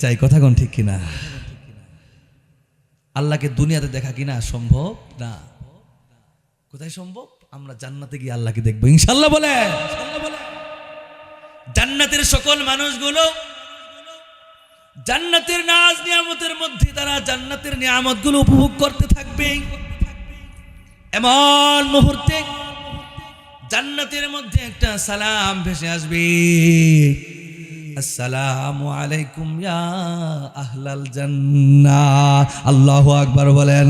চাই কথা কোন ঠিক কিনা? আল্লাহকে দুনিয়াতে দেখা কিনা সম্ভব না। কোথায় সম্ভব? আমরা জান্নাতে গিয়ে আল্লাহকে দেখবো ইনশাআল্লাহ। বলে জান্নাতের সকল মানুষগুলো জান্নাতের নাজ নিয়ামতের মধ্যে তারা জান্নাতের নিয়ামতগুলো উপভোগ করতে থাকবে। এমন মুহূর্তে জান্নাতের মধ্যে একটা সালাম ভেসে আসবে, আসসালামু আলাইকুম ইয়া আহলাল জান্নাহ। আল্লাহু আকবার বলেন।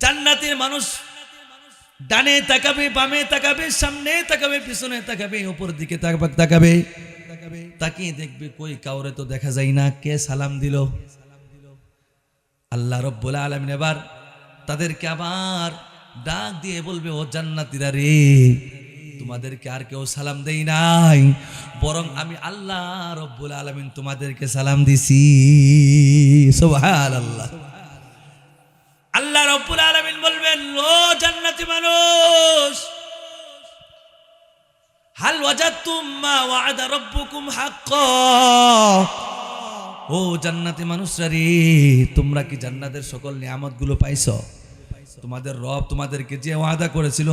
জান্নাতের মানুষ ডানে তাকাবে, বামে তাকাবে, সামনে তাকাবে, পিছনে তাকাবে, উপর দিকে তাকাবে, তাকিয়ে দেখবে কই কাউরে তো দেখা যায় না, কে সালাম দিল? আল্লাহ রব্বুল আলামিন এবার তাদেরকে আবার ডাক দিয়ে বলবে, ও জান্নাতীরা রে, তোমাদেরকে আর কেউ সালাম দেই নাই, বরং আমি আল্লাহ রব্বুল আলামিন তোমাদেরকে সালাম দিছি। সুবহানাল্লাহ। আল্লাহ রব্বুল আলামিন বলবেন, ও জান্নাতি মানুষ, হাল ওয়াজাদতুম মা ওয়া'আদা রাব্বুকুম হাক্কান। ও জান্নাতি মানুষরা রে, তোমরা কি জান্নাতের সকল নিয়ামতগুলো পাইছো? তোমাদের রব তোমাদেরকে যে ওয়াদা করেছিল,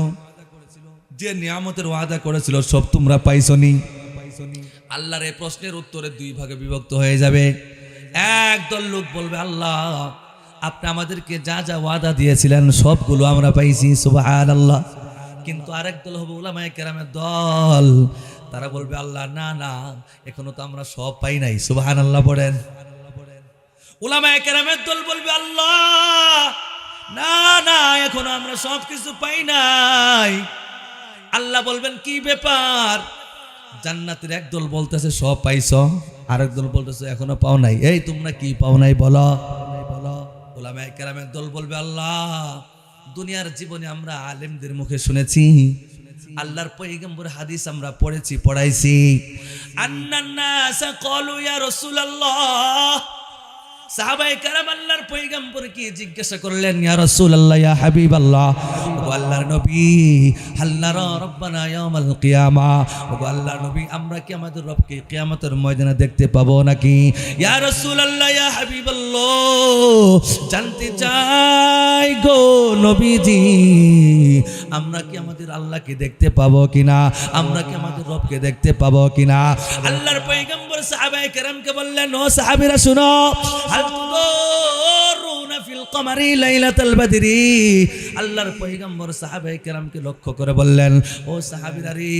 যে নিয়ামতের ওয়াদা করেছিল, সব তোমরা পাইছনি? আল্লাহর এই প্রশ্নের উত্তরে দুই ভাগে বিভক্ত হয়ে যাবে। একদল লোক বলবে, আল্লাহ আপনি আমাদেরকে যা যা ওয়াদা দিয়েছিলেন সবগুলো আমরা পাইছি, সুবহানাল্লাহ। কিন্তু আরেক দল হবে উলামায়ে কেরামের দল, তারা বলবে, আল্লাহ না না, এখনো তো আমরা সব পাই নাই। সুবহানাল্লাহ পড়েন। উলামায়ে কেরামের দল বলবে, আল্লাহ না না, এখনো আমরা সব কিছু পাই নাই। আল্লাহ বলবেন, কি ব্যাপার? জান্নাতের একদল বলতেছে সব পাইছো, আরেক দল বলতেছে এখনো পাও নাই। এই তোমরা কি পাও নাই বলো? উলামায়ে কেরামের দল বলবে, আল্লাহ দুনিয়ার জীবনে আমরা আলেমদের মুখে শুনেছি, আল্লাহর পয়গম্বর হাদিস আমরা পড়েছি, পড়াইছি, আন্নান নাস ক্বালু ইয়া রাসূলুল্লাহ। সাহাবায়ে কেরাম আল্লাহর পয়গম্বরকে জিজ্ঞাসা করলেন, ইয়া রাসূলুল্লাহ, ইয়া হাবিবাল্লাহ, ও আল্লাহর নবী, হাল নারা রাব্বানা ইয়াউমাল কিয়ামা, ও আল্লাহর নবী, আমরা কি আমাদের রবকে কিয়ামতের ময়দানে দেখতে পাবো নাকি? ইয়া রাসূলুল্লাহ, ইয়া হাবিবাল্লাহ, জানতে চাই গো নবীজি, আমরা কি আমাদের আল্লাহকে দেখতে পাবো কিনা? আমরা কি আমাদের রবকে দেখতে পাবো কিনা? আল্লাহর পয়গম্বর সাহাবায়ে কেরামকে বললেন, ও সাহাবীরা শুনো, আল্লাহর পয়গম্বর সাহাবায়ে কেরামকে লক্ষ্য করে বললেন, ও সাহাবীরা রে,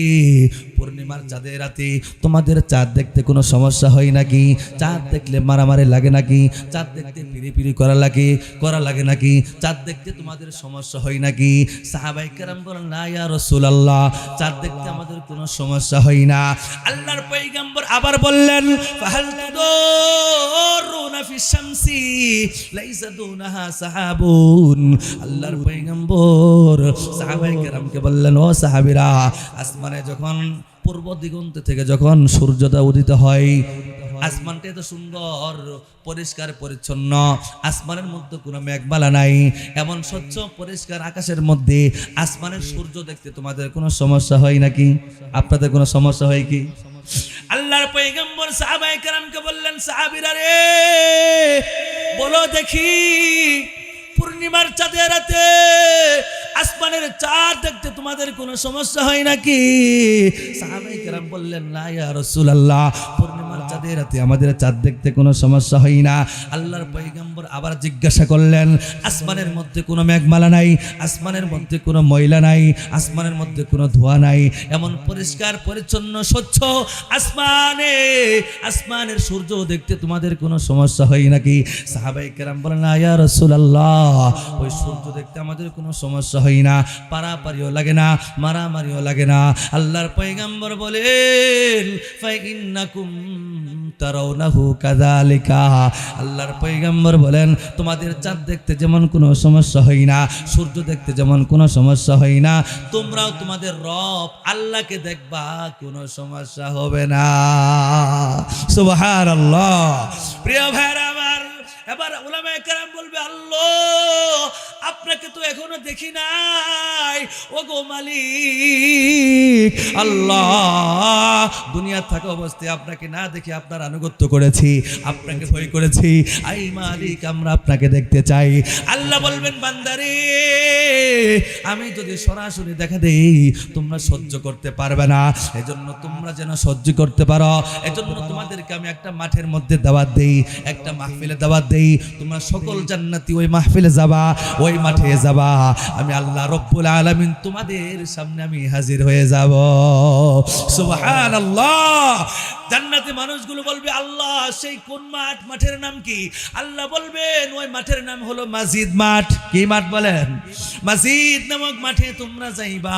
পূর্ণিমার চাঁদের রাতে তোমাদের চাঁদ দেখতে কোনো সমস্যা হয় নাকি? চাঁদ দেখলে মারামারি লাগে নাকি? চাঁদ দেখতে পিরিপিরি করা লাগে নাকি? চাঁদ দেখতে তোমাদের সমস্যা হয় নাকি? সাহাবায়ে কেরাম বলেন, না ইয়া রাসূলুল্লাহ, চাঁদ দেখতে আমাদের কোনো সমস্যা হয় না। আল্লাহর পয়গম্বর আবার বললেন, ফাহাল তুদুরুনা ফিশ শামসি লাইসা দুনাহা সাহাবুন। আল্লাহর পয়গম্বর সাহাবায়ে কেরামকে বললেন, ও সাহাবীরা, আসমানে যখন পূর্ব দিগন্ত থেকে যখন সূর্যটা উদিত হয়, আসমানটা এত সুন্দর পরিষ্কার পরিচ্ছন্ন, আসমানের মধ্যে কোনো মেঘমালা নাই, এমন স্বচ্ছ পরিষ্কার আকাশের মধ্যে আসমানের সূর্য দেখতে তোমাদের কোনো সমস্যা হয় নাকি? আপনাদের কোনো সমস্যা হয় কি? আল্লাহর পয়গম্বর সাহাবায়ে কেরামকে বললেন, সাহাবীরা রে, বলো দেখি, পূর্ণিমার চাঁদের রাতে আসমানের চাঁদ দেখতে তোমাদের কোনো সমস্যা হয় নাকি? সাহাবায়ে কেরাম বললেন, না ইয়া রাসূলুল্লাহ, পূর্ণিমার চাঁদের রাতে আমাদের চাঁদ দেখতে কোনো সমস্যা হয় না। আল্লাহর পয়গম্বর আবার জিজ্ঞাসা করলেন, আসমানের মধ্যে কোনো মেঘমালা নাই, আসমানের মধ্যে কোনো ময়লা নাই, আসমানের মধ্যে কোনো ধোঁয়া নাই, এমন পরিষ্কার পরিচ্ছন্ন স্বচ্ছ আসমানের সূর্য দেখতে তোমাদের কোনো সমস্যা হয় নাকি? সাহাবায়ে কেরাম বলেন, না ইয়া রাসূলুল্লাহ, ওই সূর্য দেখতে আমাদের কোনো সমস্যা হয় না, পারাপারিও লাগে না, মারামারিও লাগে না। আল্লাহর পয়গম্বর বলেন, ফাইন্নাকুম তারাউনাহু কাযালিকা। আল্লাহর পয়গম্বর বলেন, তোমাদের চাঁদ দেখতে যেমন কোনো সমস্যা হয় না, সূর্য দেখতে যেমন কোনো সমস্যা হয় না, তোমরাও তোমাদের রব আল্লাহকে দেখবা, কোনো সমস্যা হবে না। সুবহানাল্লাহ। প্রিয় ভাইরা আমার, এবার উলামায়ে কেরাম বলবে, আল্লাহ আপনাকে তো এখনো দেখি নাই। ও গো মালিক আল্লাহ, দুনিয়া থাকা অবস্থায় আপনাকে না দেখে আপনার আনুগত্য করেছি, আপনাকে ভয় করেছি। আই মালিক, আমরা আপনাকে দেখতে চাই। আল্লাহ বলবেন, বান্দারে আমি যদি সরাসরি দেখা দেই তোমরা সহ্য করতে পারবে না, এজন্য তোমরা যেন সহ্য করতে পারো, এজন্য তোমাদেরকে আমি একটা মাঠের মধ্যে দাওয়াত দেই, একটা মাহফিলে দাওয়াত দেই। তোমরা সকল জান্নাতি ওই মাহফিলে যাবা, ওই মাঠে যাবা, আমি আল্লাহ রব্বুল আলামিন তোমাদের সামনে আমি হাজির হয়ে যাব। সুবহানাল্লাহ। জান্নাতি মানুষগুলো বলবে, আল্লাহ সেই কোন মাঠ, মাঠের নাম কি? আল্লাহ বলবেন, ওই মাঠের নাম হলো মাজিদ মাঠ। কি মাঠ বলেন? মাজিদ নামক মাঠে তোমরা যাইবা।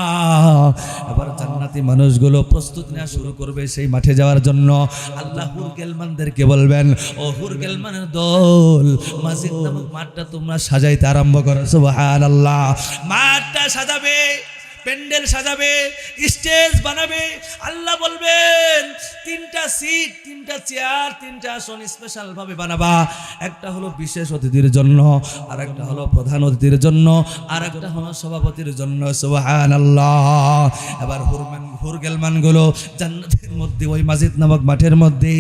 আবার জান্নাতি মানুষগুলো প্রস্তুতি নেওয়া শুরু করবে সেই মাঠে যাওয়ার জন্য। আল্লাহ হুরগেলমানদেরকে বলবেন, ও হুরগেলমানের দল, মাজিদ নামক মাঠটা তোমরা সাজাইতে আরম্ভ করো। সুবহানাল্লাহ। মাঠটা সাজাবে, প্যান্ডেল সাজাবে, স্টেজ বানাবে। আল্লাহ বলবেন, 3টা সিট, 3টা চেয়ার, 3টা আসন স্পেশাল ভাবে বানাবা। একটা হলো বিশেষ অতিথির জন্য, আর একটা হলো প্রধান অতিথির জন্য, আর একটা হলো সভাপতির জন্য। সুবহানাল্লাহ। এবার হুরগেলমান গুলো জান্নাতের মধ্যে ওই মাজিদ নামক মাঠের মধ্যে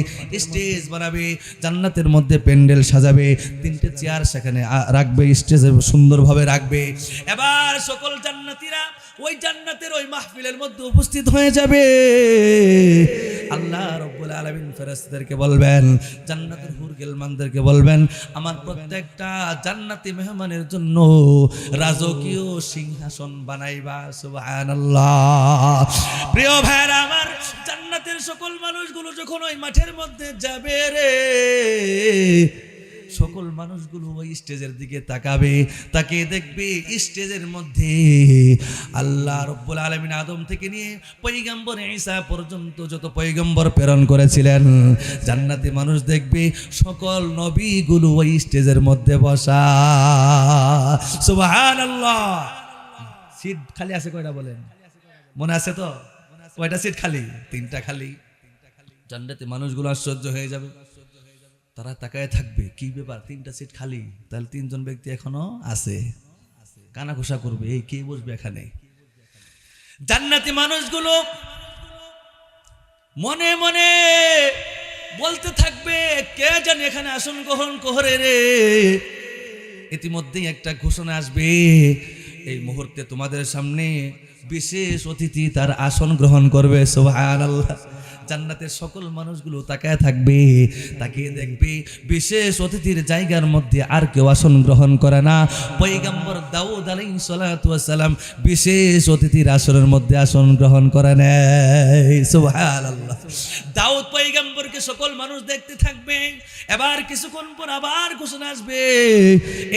স্টেজ বানাবে, জান্নাতের মধ্যে প্যান্ডেল সাজাবে, 3টে চেয়ার সেখানে রাখবে, স্টেজে সুন্দরভাবে রাখবে। এবার সকল জান্নাতীরা ওই জান্নাতের ওই মাহফিলের মধ্যে উপস্থিত হয়ে যাবে। আল্লাহ রাব্বুল আলামিন ফেরেশতাদেরকে বলবেন, জান্নাতের হুরগেলমানদেরকে বলবেন, আমার প্রত্যেকটা জান্নাতি মেহমানের জন্য রাজকীয় সিংহাসন বানাইবা। সুবহানাল্লাহ। প্রিয় ভাইরা আমার, জান্নাতের সকল মানুষগুলো যখন ওই মাঠের মধ্যে যাবে রে, সকল মানুষগুলো ওই স্টেজের দিকে তাকাবে, তাকে দেখবে স্টেজের মধ্যে আল্লাহ রাব্বুল আলামিন আদম থেকে নিয়ে পয়গম্বর ঈসা পর্যন্ত যত পয়গম্বর প্রেরণ করেছিলেন, জান্নাতি মানুষ দেখবে সকল নবীগুলো ওই স্টেজের মধ্যে বসা। সুবহানাল্লাহ। সিট খালি আছে কয়টা বলেন? মনে আছে তো? কয়টা সিট খালি? 3টা খালি। জান্নাতি মানুষগুলো আশ্চর্য হয়ে যাবে, তারা তাকায় থাকবে, কি ব্যাপার 3টা সিট খালি, তাহলে 3 জন ব্যক্তি এখনো আছে। কানাঘুষা করবে, এই কে বসবে এখানে? জান্নাতি মানুষগুলো মনে মনে বলতে থাকবে, কে জানে এখানে আসন গ্রহণ করে রে। ইতিমধ্যেই একটা ঘোষণা আসবে, এই মুহূর্তে তোমাদের সামনে বিশেষ অতিথি তার আসন গ্রহণ করবে। সুবহানাল্লাহ। জান্নাতের সকল মানুষগুলো তাকায় থাকবে, তাকিয়ে দেখবে বিশেষ অতিথির জায়গার মধ্যে আর কেউ আসন গ্রহণ করে না। পয়গম্বর দাউদ আলাইহিস সালাতু ওয়াস সালাম বিশেষ অতিথির আসনের মধ্যে আসন গ্রহণ করে নেয়। সুবহানাল্লাহ। দাউদ পয়গম্বরকে সকল মানুষ দেখতে থাকবে। এবার কিছুক্ষণ পর আবার ঘোষণা আসবে,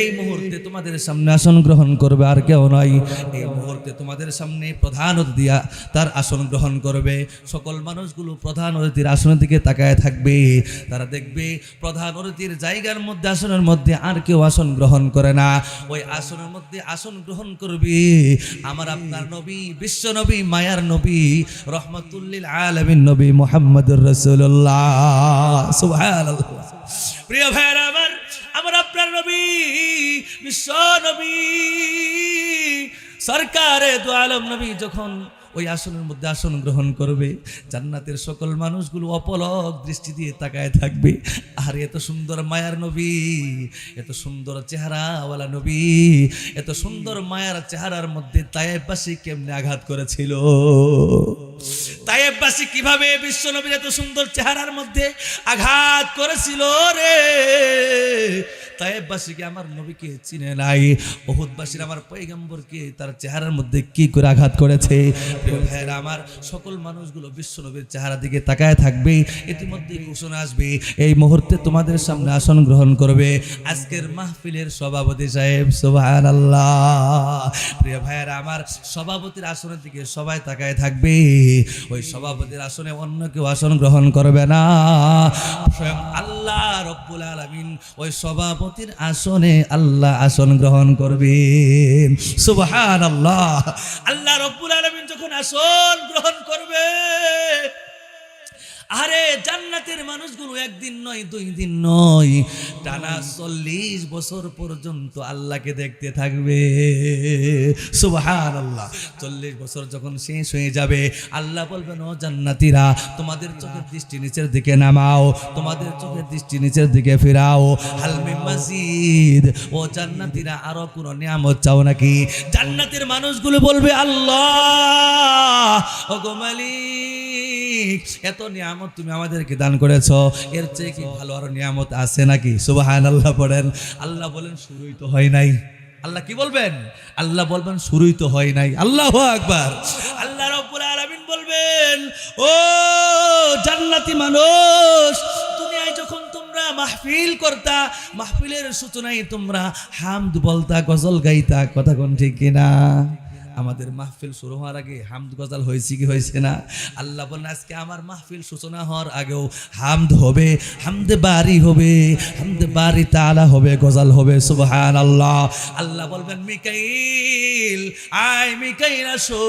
এই মুহূর্তে তোমাদের সামনে আসন গ্রহণ করবে আর কেউ নয়। এই মুহূর্তে তোমাদের সামনে প্রধান অতিথি তার আসন গ্রহণ করবে। সকল মানুষগুলো প্রধান অতিথির আসনের দিকে তাকায় থাকবে। তারা দেখবে প্রধান অতিথির জায়গার মধ্যে, আসনের মধ্যে আর কেউ আসন গ্রহণ করে না। ওই আসনের মধ্যে আসন গ্রহণ করবে আমার আপনার নবী, বিশ্ব নবী, মায়ার নবী, রহমাতুল লিল আলামিন নবী মুহাম্মদুর রাসূলুল্লাহ। সুবহানাল্লাহ। প্রিয় ভাইরা আমার, আমার আপনার নবী, বিশ্ব নবী, সরকারে দু আলম নবী যখন ওই আসনের মধ্যে আসন গ্রহণ করবে, জান্নাতের সকল মানুষগুলো অপলক দৃষ্টি দিয়ে তাকায় থাকবে। আর এত সুন্দর মায়ার নবী, এত সুন্দর চেহারাওয়ালা নবী, এত সুন্দর মায়ার চেহারার মধ্যে তায়েববাসী কেমনে আঘাত করেছিল, তায়েববাসী কিভাবে বিশ্ব নবীর এত সুন্দর চেহারার মধ্যে আঘাত করেছিল রে। তায়েববাসীকে আমার নবীকে চিনে নাই, উহুদবাসীর আমার পয়গম্বরকে তার চেহারার মধ্যে কি করে আঘাত করেছে। ভাইরা আমার, সকল মানুষগুলো বিশ্ব নবীর চেহারা দিকে তাকায় থাকবে। ইতিমধ্যে ঘোষণা আসবে, এই মুহূর্তে তোমাদের সামনে আসন গ্রহণ করবে আজকের মাহফিলের সভাপতি সাহেব। সুবহানাল্লাহ। প্রিয় ভাইরা আমার, সভাপতির আসনের দিকে সবাই তাকায় থাকবে। ওই সভাপতির আসনে অন্য কেউ আসন গ্রহণ করবে না, স্বয়ং আল্লাহ রব্বুল আলামিন ওই সভাপতির আসনে আল্লাহ আসন গ্রহণ করবেন। সুবহানাল্লাহ। আল্লাহ রব্বুল আলামিন যখন আসন গ্রহণ করবে, আরে জান্নাতের মানুষগুলো একদিন নয়, 2 দিন নয়, টানা 40 বছর পর্যন্ত আল্লাহকে দেখতে থাকবে। সুবহানাল্লাহ। 40 বছর যখন শেষ হয়ে যাবে, আল্লাহ বলবেন, ও জান্নাতীরা, তোমাদের চোখের দৃষ্টি নিচের দিকে নামাও, তোমাদের চোখের দৃষ্টি নিচের দিকে ফেরাও। হাল মিন মাজিদ, ও জান্নাতীরা, আরো কোনো নিয়ামত চাও নাকি? জান্নাতের মানুষগুলো বলবে, আল্লাহ, ওগো মালিক, এত নিয়ামত তুমি আমাদেরকে দান করেছো, এর চেয়ে কি ভালো আরো নিয়ামত আছে নাকি? সুবহানাল্লাহ পড়েন। আল্লাহ বলেন, শুরুই তো হয় নাই। আল্লাহ কি বলবেন? আল্লাহ বলবেন, শুরুই তো হয় নাই। আল্লাহু আকবার। আল্লাহ রাব্বুল আলামিন বলবেন, ও জান্নাতি মানুষ, দুনিয়ায় যখন তোমরা মাহফিল করতা, মাহফিলের সূচনায় তোমরা হামদ বলতা, গজল গাইতা, কথা কোন ঠিক কিনা? আমাদের মাহফিল শুরু হওয়ার আগে হামদ গজল হয়েছে কি হয়েছে না? আল্লাহ বলেন, আজকে আমার মাহফিল সূচনা হওয়ার আগেও হামদ হবে, হামদে বারি হবে, হামদে বারি তাআলা হবে, গজল হবে। সুবহানাল্লাহ। আল্লাহ বলবেন, মিকাইল, আয় মিকাইল, আসো,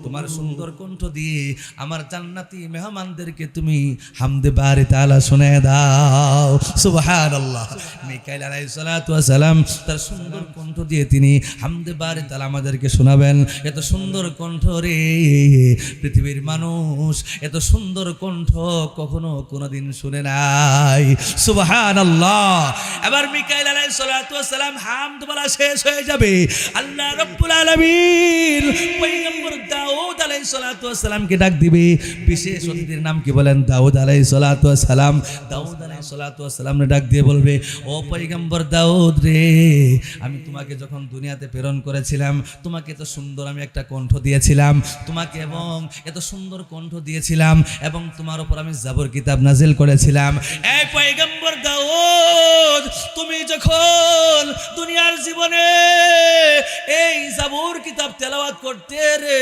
তোমার সুন্দর কণ্ঠ দিয়ে আমার জান্নাতি মেহমানদেরকে তুমি হামদে বারি তাআলা শুনিয়ে দাও। সুবহানাল্লাহ। মিকাইল আলাইহিস সালাতু ওয়াস সালাম তার সুন্দর কণ্ঠ দিয়ে তিনি হামদে বারি তাআলা আমাদেরকে শোনাবেন। এত সুন্দর কণ্ঠ রে, পৃথিবীর মানুষ এত সুন্দর কণ্ঠ কখনো কোনোদিন শুনে নাই। সুবহানাল্লাহ। এবার মিকাইল আলাইহিস সালাতু ওয়াস সালাম হামদ বলা শেষ হয়ে যাবে, আল্লাহ রাব্বুল আলামিন পয়গম্বর দাউদ আলাইহিস সালাতু ওয়াস সালামকে ডাক দিবে। বিশেষ অতিথির নাম কি বলেন? দাউদ আলাইহিস সালাতু ওয়াস সালাম। দাউদ আলাইহিস সালাতু ওয়াস সালামকে ডাক দিয়ে বলবে, ও পয়গম্বর দাউদ রে, আমি তোমাকে যখন দুনিয়াতে প্রেরণ করেছিলাম, তোমাকে এত সুন্দর আমি একটা কণ্ঠ দিয়েছিলাম, তোমাকে এবং এত সুন্দর কণ্ঠ দিয়েছিলাম, এবং তোমার উপর আমি জাবর কিতাব নাজিল করেছিলাম। এই পয়গম্বর দাউদ, তুমি যখন দুনিয়ার জীবনে এই জাবর কিতাব তেলাওয়াত করতে রে,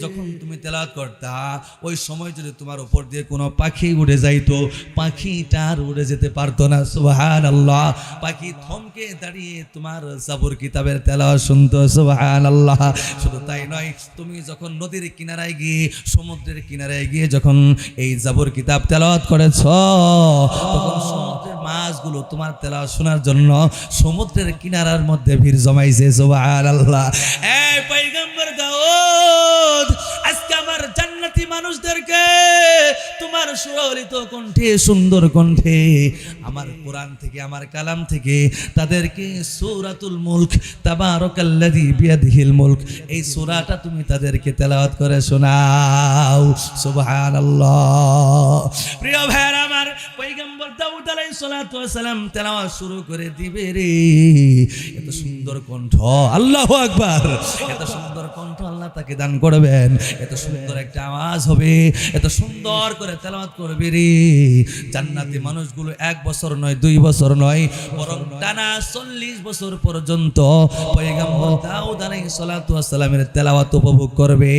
যখন তুমি তেলাওয়াত করতা, ওই সময় যদি তোমার উপর দিয়ে কোনো পাখি উড়ে যাইতো, পাখিটা আর উড়ে যেতে পারতো না। সুবহানাল্লাহ। পাখি থমকে দাঁড়িয়ে তোমার জাবর কিতাবের তেলাওয়াত শুনতো। সুবহানাল্লাহ। শুধু তাই নয়, তুমি যখন নদীর কিনারায় গিয়ে, সমুদ্রের কিনারায় গিয়ে যখন এই জাবর কিতাব তেলাওয়াত করেছো, তখন সমুদ্রের মাছগুলো তোমার তেলাওয়াত শোনার জন্য সমুদ্রের কিনারার মধ্যে ভিড় জমাইছে। সুবহানাল্লাহ। এই পয়গম্বর দাউদ, আজকে আমার জান্নাতি মানুষদেরকে তোমার সুললিত কণ্ঠে, সুন্দর কণ্ঠে, আমার কোরআন থেকে, আমার কালাম থেকে তাদেরকে সূরাতুল মুলক, তাবারাকাল্লাযী বিয়াদিহিল মুলক, এই সূরাটা তুমি তাদেরকে তেলাওয়াত করে শোনাও। সুবহানাল্লাহ। প্রিয় ভাইরা আমার, পয়গম্বর দাউদ আলাইহিস সালাতু ওয়াস সালাম তেলাওয়াত শুরু করে দিবে রে। এত সুন্দর কণ্ঠ, আল্লাহু আকবার, এত সুন্দর কণ্ঠ আল্লাহ তাকে দান করবেন। এত সুন্দর একটা আওয়াজ হবে, এত সুন্দর করে তেলাওয়াত করবে রে। জান্নাতি মানুষগুলো 1 বছর নয়, 2 বছর নয়, বরং টানা 40 বছর পর্যন্ত পয়গম্বর দাউদ আলাইহিস সালাতু ওয়াস সালামের তেলাওয়াত উপভোগ করবে।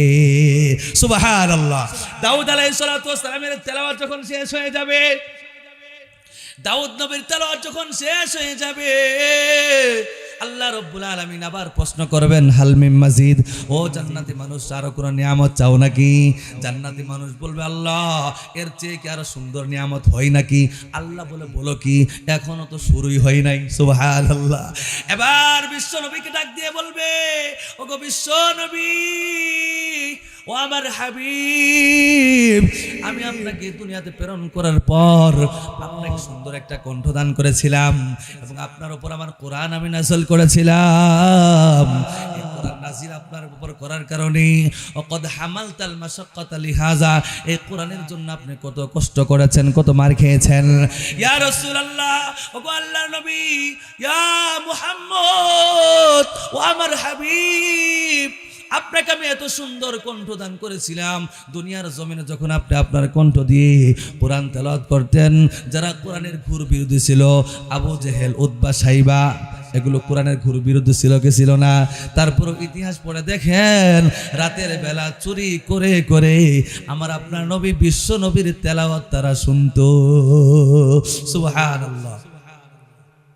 সুবহানাল্লাহ। দাউদ আলাইহিস সালাতু ওয়াস সালামের তেলাওয়াত যখন শেষ হয়ে যাবে, দাউদ নবীর তেলাওয়াত যখন শেষ হয়ে যাবে, আল্লাহ রাব্বুল আলামিন আবার প্রশ্ন করবেন, হাল মিন মাজিদ, ও জান্নাতি মানুষ, আরো কোনো নিয়ামত চাও নাকি? জান্নাতি মানুষ বলবে, আল্লাহ, এর চেয়ে কি আরো সুন্দর নিয়ামত হয় নাকি? আল্লাহ বলে, বলো কি, এখনো তো শুরুই হয় নাই। সুবহানাল্লাহ। এবার বিশ্ব নবীকে ডাক দিয়ে বলবে, ওগো বিশ্ব নবী, ও আমার হাবিব, আমি আপনাকে দুনিয়াতে প্রেরণ করার পর আপনাকে সুন্দর একটা কণ্ঠদান করেছিলাম, এবং আপনার উপর আমার কোরআন আমি নাযিল করেছিলাম। এই কোরআন নাযিল আপনার উপর করার কারণে ওয়াকাদ হামালতাল মাশাক্কাতা লিহাযা, এই কোরআনের জন্য আপনি কত কষ্ট করেছেন, কত মার খেয়েছেন। ইয়া রাসূলুল্লাহ, ওগো আল্লাহর নবী, ইয়া মুহাম্মদ, ও আমার হাবিব, আপনাকে আমি এত সুন্দর কণ্ঠদান করেছিলাম, দুনিয়ার জমিনে যখন আপনি আপনার কণ্ঠ দিয়ে কোরআন তেলাওয়াত করতেন, যারা কোরআনের ঘুর বিরোধী ছিল, আবু জেহেল, উতবা, সাইবা, এগুলো কোরআনের ঘুর বিরুদ্ধে ছিল কি ছিল না? তারপর ইতিহাস পড়ে দেখেন, রাতের বেলা চুরি করে করে আমার আপনার নবী, বিশ্ব নবীর তেলাওয়াত তারা শুনতো। সুবহানাল্লাহ।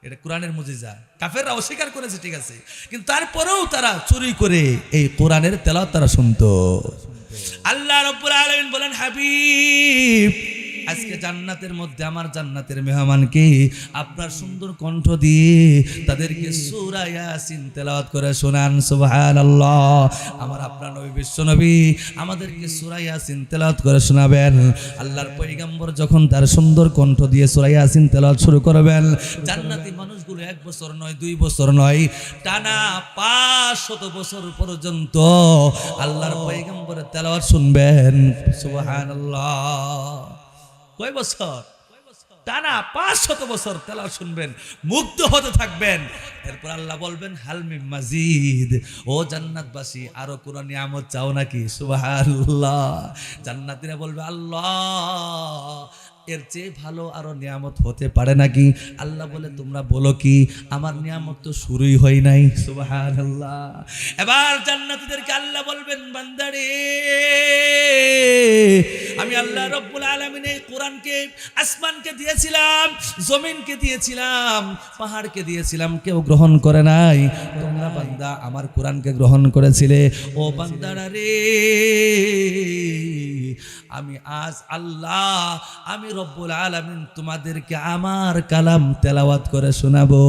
এটা কোরআনের মুজিজা। কাফেররা অস্বীকার করেছে, ঠিক আছে, কিন্তু তারপরেও তারা চুরি করে এই কোরআনের তেলাওয়াত তারা শুনতো। আল্লাহ রাব্বুল আলামিন বলেন, হাবিব আজকে জান্নাতের মধ্যে আমার জান্নাতের মেহমানকে আপনার সুন্দর কণ্ঠ দিয়ে তাদেরকে সূরা ইয়াসিন তেলাওয়াত করে শোনান। সুবহানাল্লাহ। আমার আপনার নবী বিশ্ব নবী আমাদেরকে সূরা ইয়াসিন তেলাওয়াত করে শোনাবেন। আল্লাহর পয়গম্বর যখন তার সুন্দর কণ্ঠ দিয়ে সূরা ইয়াসিন তেলাওয়াত শুরু করবেন, জান্নাতি মানুষগুলো 1 বছর নয় 2 বছর নয় টানা 500 বছর পর্যন্ত আল্লাহর পয়গম্বরের তেলাওয়াত শুনবেন। সুবহানাল্লাহ। কয় বছর? টানা 500 বছর তেলাওয়াত শুনবেন, মুগ্ধ হতে থাকবেন। এরপর আল্লাহ বলবেন, হাল মিন মাজিদ, ও জান্নাতবাসী আরো কোন নিয়ামত চাও নাকি? সুবহানাল্লাহ। জান্নাতীরা বলবে, আল্লাহ এর চেয়ে ভালো আরো নিয়ামত হতে পারে নাকি? আল্লাহ বলে, তোমরা বলো কি, আমার নিয়ামত তো শুরুই হয় নাই। সুবহানাল্লাহ। এবার জান্নাতীদেরকে আল্লাহ বলবেন, বান্দারে আমি আল্লাহ রাব্বুল আলামিন এই কোরআনকে আসমানকে দিয়েছিলাম, জমিনকে দিয়েছিলাম, পাহাড়কে দিয়েছিলাম, কেউ গ্রহণ করে নাই। তোমরা বান্দা আমার কোরআনকে গ্রহণ করেছিলে। ও বান্দারা রে, আমি আজ আল্লাহ, আমি রব্বুল আলামিন তোমাদেরকে আমার কালাম তেলাওয়াত করে শোনাবো।